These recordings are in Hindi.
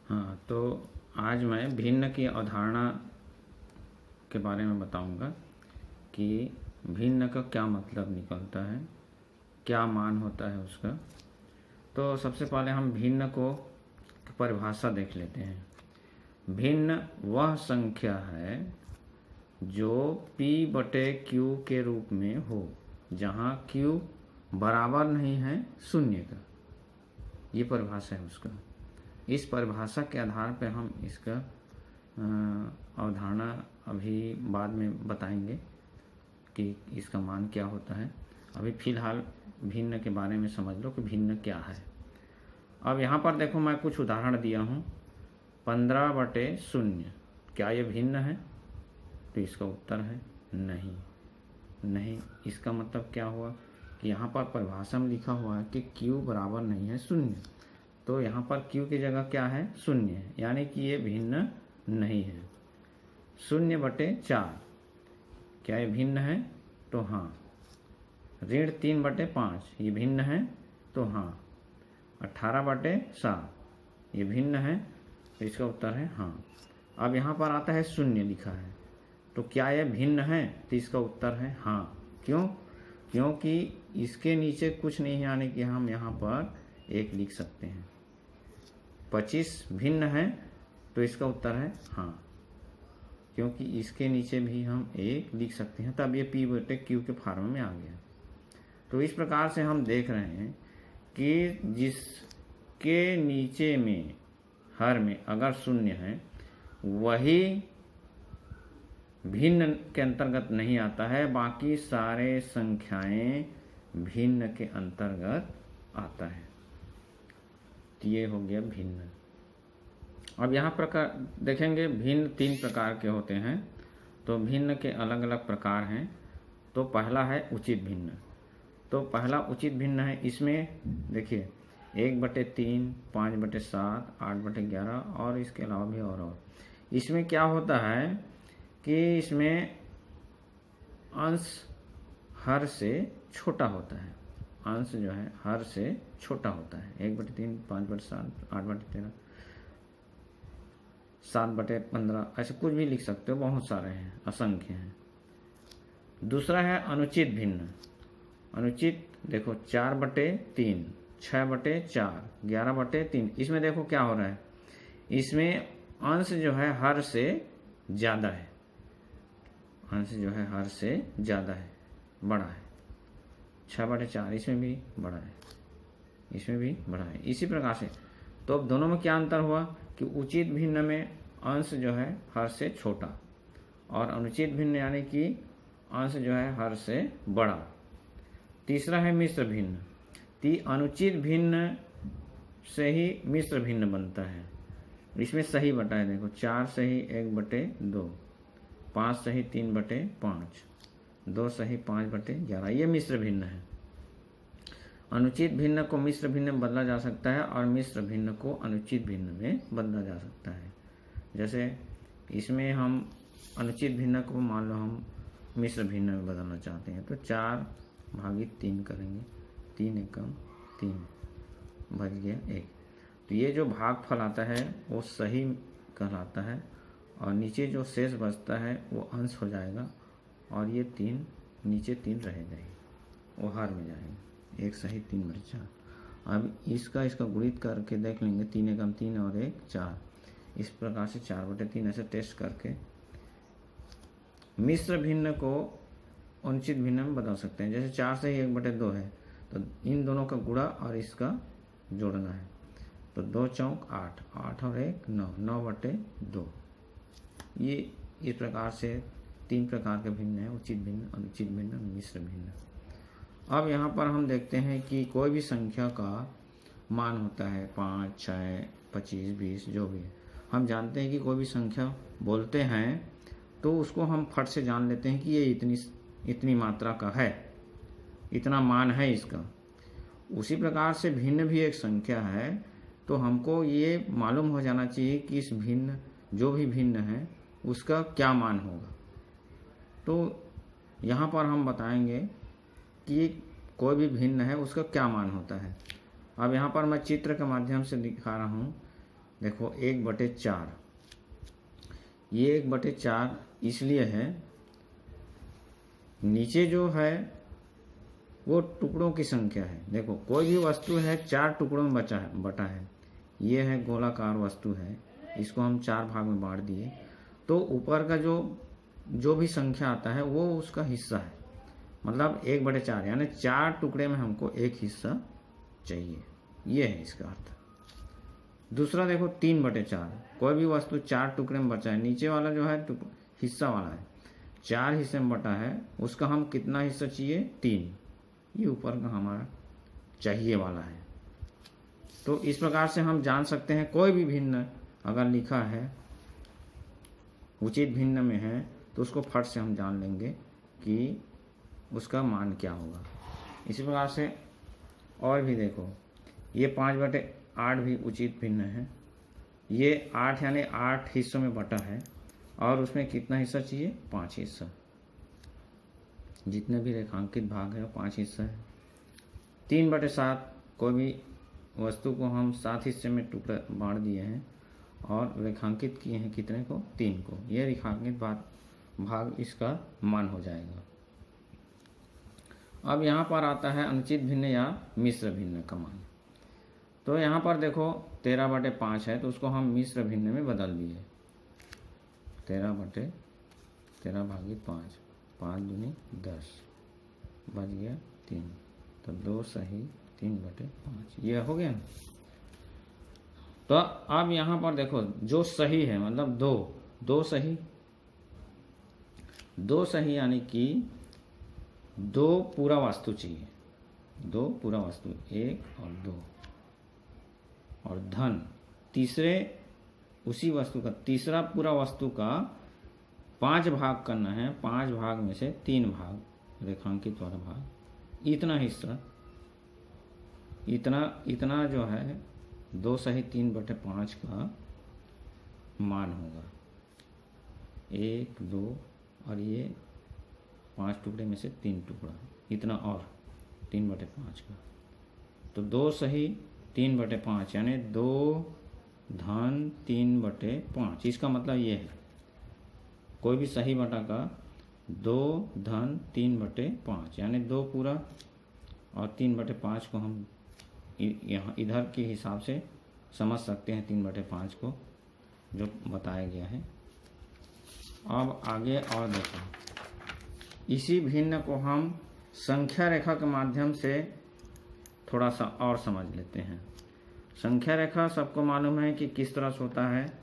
हाँ, तो आज मैं भिन्न की अवधारणा के बारे में बताऊंगा कि भिन्न का क्या मतलब निकलता है, क्या मान होता है उसका। तो सबसे पहले हम भिन्न को परिभाषा देख लेते हैं। भिन्न वह संख्या है जो p/q के रूप में हो, जहाँ q बराबर नहीं है शून्य का। ये परिभाषा है उसका। इस परिभाषा के आधार पर हम इसका अवधारणा अभी बाद में बताएंगे कि इसका मान क्या होता है। अभी फ़िलहाल भिन्न के बारे में समझ लो कि भिन्न क्या है। अब यहाँ पर देखो, मैं कुछ उदाहरण दिया हूँ। 15/0 क्या ये भिन्न है? तो इसका उत्तर है नहीं। नहीं, इसका मतलब क्या हुआ कि यहाँ पर परिभाषा में लिखा हुआ है कि q बराबर नहीं है शून्य, तो यहाँ पर q की जगह क्या है? शून्य है, यानी कि ये भिन्न नहीं है। 0/4 क्या ये भिन्न है? तो हाँ। ऋण 3/5 ये भिन्न है? तो हाँ। 18/7 ये भिन्न है? तो इसका उत्तर है हाँ। अब यहाँ पर आता है शून्य लिखा है, तो क्या यह भिन्न है? तो इसका उत्तर है हाँ। क्यों? क्योंकि इसके नीचे कुछ नहीं, यानी कि हम यहाँ पर 1 लिख सकते हैं। 25 भिन्न है? तो इसका उत्तर है हाँ, क्योंकि इसके नीचे भी हम 1 लिख सकते हैं, तब ये p/q के फॉर्म में आ गया। तो इस प्रकार से हम देख रहे हैं कि जिसके नीचे में हर में अगर शून्य है, वही भिन्न के अंतर्गत नहीं आता है, बाकी सारे संख्याएं भिन्न के अंतर्गत आता है। तो ये हो गया भिन्न। अब यहाँ प्रकार देखेंगे, भिन्न 3 प्रकार के होते हैं। तो भिन्न के अलग अलग प्रकार हैं। तो पहला है उचित भिन्न। तो पहला उचित भिन्न है। इसमें देखिए 1/3, 5/7, 8/11 और इसके अलावा भी और। इसमें क्या होता है कि इसमें अंश हर से छोटा होता है। अंश जो है हर से छोटा होता है। 1/3, 5/7, 8/13, 7/15, ऐसे कुछ भी लिख सकते हो, बहुत सारे हैं, असंख्य हैं। दूसरा है अनुचित भिन्न। अनुचित देखो 4/3, 6/4, 11/3। इसमें देखो क्या हो रहा है, इसमें अंश जो है हर से ज़्यादा है। अंश जो है हर से ज़्यादा है, बड़ा है। 6/4 इसमें भी बड़ा है, इसमें भी बड़ा है। इसी प्रकार से तो अब दोनों में क्या अंतर हुआ कि उचित भिन्न में अंश जो है हर से छोटा, और अनुचित भिन्न यानी कि अंश जो है हर से बड़ा। तीसरा है मिश्र भिन्न। अनुचित भिन्न से ही मिश्र भिन्न बनता है। इसमें सही बटा है, देखो 4 सही 1/2, 5 सही 3/5, 2 सही 5/11, ये मिश्र भिन्न है। अनुचित भिन्न को मिश्र भिन्न में बदला जा सकता है और मिश्र भिन्न को अनुचित भिन्न में बदला जा सकता है। जैसे इसमें हम अनुचित भिन्न को मान लो हम मिश्र भिन्न में बदलना चाहते हैं, तो 4/3 करेंगे। 3 एकम 3, बच गया 1। तो ये जो भागफल आता है वो सही कहलाता है, और नीचे जो शेष बचता है वो अंश हो जाएगा, और ये 3 नीचे 3 रहेगा, वो हार में जाएगा। 1 सही 3/4। अब इसका गुणित करके देख लेंगे। 3 एकम 3 और 1 4। इस प्रकार से 4/3 ऐसे टेस्ट करके मिश्र भिन्न को अनुचित भिन्न में बदल सकते हैं। जैसे 4 से ही 1/2 है, तो इन दोनों का गुणा और इसका जोड़ना है। तो 2 चौक 8, 8 और 1 9, 9/2। ये इस प्रकार से 3 प्रकार के भिन्न है, उचित भिन्न, अनुचित भिन्न, मिश्र भिन्न। अब यहाँ पर हम देखते हैं कि कोई भी संख्या का मान होता है 5, 6, 25, 20, जो भी है। हम जानते हैं कि कोई भी संख्या बोलते हैं तो उसको हम फट से जान लेते हैं कि ये इतनी मात्रा का है, इतना मान है इसका। उसी प्रकार से भिन्न भी एक संख्या है, तो हमको ये मालूम हो जाना चाहिए कि इस भिन्न, जो भी भिन्न है, उसका क्या मान होगा। तो यहाँ पर हम बताएंगे कि कोई भी भिन्न है उसका क्या मान होता है। अब यहाँ पर मैं चित्र के माध्यम से दिखा रहा हूँ देखो 1/4, ये 1/4 इसलिए है, नीचे जो है वो टुकड़ों की संख्या है। देखो कोई भी वस्तु है 4 टुकड़ों में बटा है। ये है गोलाकार वस्तु है, इसको हम 4 भाग में बांट दिए, तो ऊपर का जो भी संख्या आता है वो उसका हिस्सा है। मतलब 1/4 यानी 4 टुकड़े में हमको एक हिस्सा चाहिए, ये है इसका अर्थ। दूसरा देखो 3/4, कोई भी वस्तु 4 टुकड़े में बचा है, नीचे वाला जो है हिस्सा वाला है 4 हिस्से में बटा है, उसका हम कितना हिस्सा चाहिए 3, ये ऊपर का हमारा चाहिए वाला है। तो इस प्रकार से हम जान सकते हैं कोई भी भिन्न अगर लिखा है उचित भिन्न में है तो उसको फट से हम जान लेंगे कि उसका मान क्या होगा। इसी प्रकार से और भी देखो, ये 5/8 भी उचित भिन्न है। ये 8 यानी 8 हिस्सों में बटा है और उसमें कितना हिस्सा चाहिए 5 हिस्सा। जितने भी रेखांकित भाग है वो 5 हिस्सा है। 3/7, कोई भी वस्तु को हम 7 हिस्से में टुकड़ा बांट दिए हैं और रेखांकित किए हैं कितने को 3 को, ये रेखांकित भाग इसका मान हो जाएगा। अब यहाँ पर आता है अनुचित भिन्न या मिश्र भिन्न का मान। तो यहाँ पर देखो 13/5 है, तो उसको हम मिश्र भिन्न में बदल दिए। 13/13/5, 5 दूनी 10, बच गया 3, तो 2 सही 3/5, ये हो गया ना। तो अब यहाँ पर देखो जो सही है मतलब दो सही यानी कि 2 पूरा वस्तु चाहिए, 2 पूरा वस्तु, 1 और 2, और धन तीसरे उसी वस्तु का तीसरा पूरा वस्तु का 5 भाग करना है। 5 भाग में से 3 भाग रेखांकित वाला भाग, इतना हिस्सा, इतना जो है 2 सही 3/5 का मान होगा। 1 2 और ये 5 टुकड़े में से 3 टुकड़ा, इतना और 3/5 का, तो 2 सही 3/5 यानी 2 धन 3/5। इसका मतलब ये है कोई भी सही बटा का 2 धन 3/5 यानी 2 पूरा और 3/5 को हम यहाँ इधर के हिसाब से समझ सकते हैं 3/5 को जो बताया गया है। अब आगे और देखो, इसी भिन्न को हम संख्या रेखा के माध्यम से थोड़ा सा और समझ लेते हैं। संख्या रेखा सबको मालूम है कि किस तरह से होता है।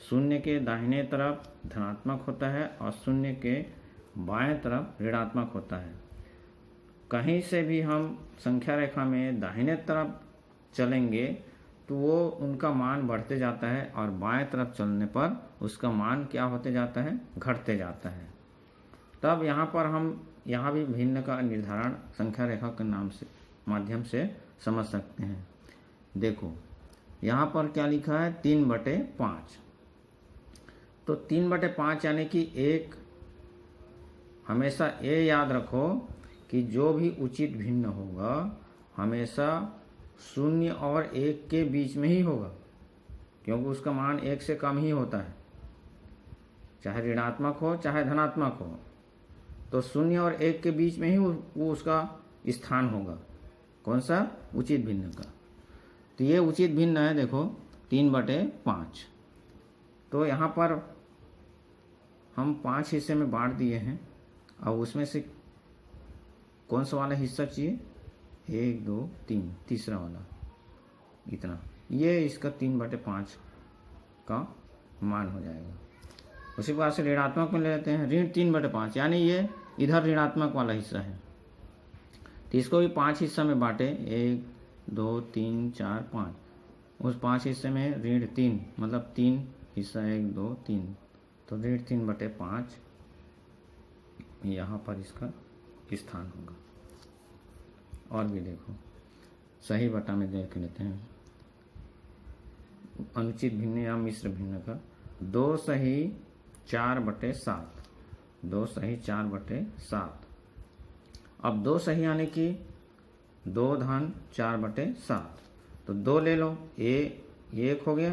शून्य के दाहिने तरफ धनात्मक होता है और शून्य के बाएं तरफ ऋणात्मक होता है। कहीं से भी हम संख्या रेखा में दाहिने तरफ चलेंगे तो वो उनका मान बढ़ते जाता है और बाएं तरफ चलने पर उसका मान क्या होते जाता है, घटते जाता है। तब यहाँ पर हम यहाँ भी भिन्न का निर्धारण संख्या रेखा के नाम से माध्यम से समझ सकते हैं। देखो यहाँ पर क्या लिखा है 3/5, तो 3/5 यानी कि 1, हमेशा ये याद रखो कि जो भी उचित भिन्न होगा हमेशा 0 और 1 के बीच में ही होगा, क्योंकि उसका मान 1 से कम ही होता है, चाहे ऋणात्मक हो चाहे धनात्मक हो, तो 0 और 1 के बीच में ही वो उसका स्थान होगा। कौन सा? उचित भिन्न का। तो ये उचित भिन्न है, देखो 3/5। तो यहाँ पर हम 5 हिस्से में बांट दिए हैं, अब उसमें से कौन सा वाला हिस्सा चाहिए, 1 2 3, तीसरा वाला, इतना, ये इसका 3/5 का मान हो जाएगा। उसी प्रकार से ऋणात्मक में ले लेते हैं, ऋण 3/5 यानी ये इधर ऋणात्मक वाला हिस्सा है, तो इसको भी 5 हिस्सा में बांटे, 1 2 3 4 5, उस 5 हिस्से में ऋण 3 मतलब 3 हिस्सा, 1 2 3, तो ऋण 3/5 यहाँ पर इसका स्थान होगा। और भी देखो सही बटा में देख लेते हैं अनुचित भिन्न या मिश्र भिन्न का, 2 सही 4/7, 2 सही 4/7। अब 2 सही यानी कि 2 धन 4/7, तो 2 ले लो, ये 1 हो गया